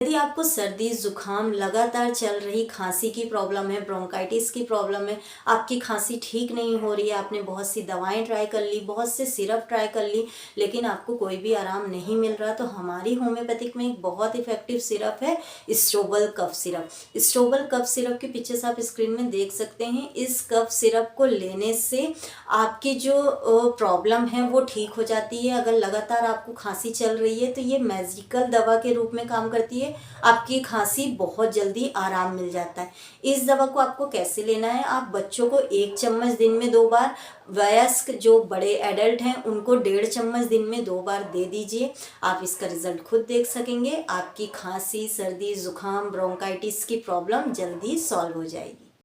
यदि आपको सर्दी जुकाम लगातार चल रही खांसी की प्रॉब्लम है, ब्रोंकाइटिस की प्रॉब्लम है, आपकी खांसी ठीक नहीं हो रही है, आपने बहुत सी दवाएं ट्राई कर ली, बहुत से सिरप ट्राई कर ली, लेकिन आपको कोई भी आराम नहीं मिल रहा, तो हमारी होम्योपैथिक में एक बहुत इफेक्टिव सिरप है स्ट्रोबल कफ सिरप। स्ट्रोबल कफ सिरप के पिक्चर्स आप स्क्रीन में देख सकते हैं। इस कफ सिरप को लेने से आपकी जो प्रॉब्लम है वो ठीक हो जाती है। अगर लगातार आपको खांसी चल रही है तो ये मैजिकल दवा के रूप में काम करती है, आपकी खांसी बहुत जल्दी आराम मिल जाता है। इस दवा को आपको कैसे लेना है, आप बच्चों को 1 चम्मच दिन में 2 बार, वयस्क जो बड़े एडल्ट हैं उनको 1.5 चम्मच दिन में 2 बार दे दीजिए। आप इसका रिजल्ट खुद देख सकेंगे। आपकी खांसी, सर्दी, जुकाम, ब्रोंकाइटिस की प्रॉब्लम जल्दी सॉल्व हो जाएगी।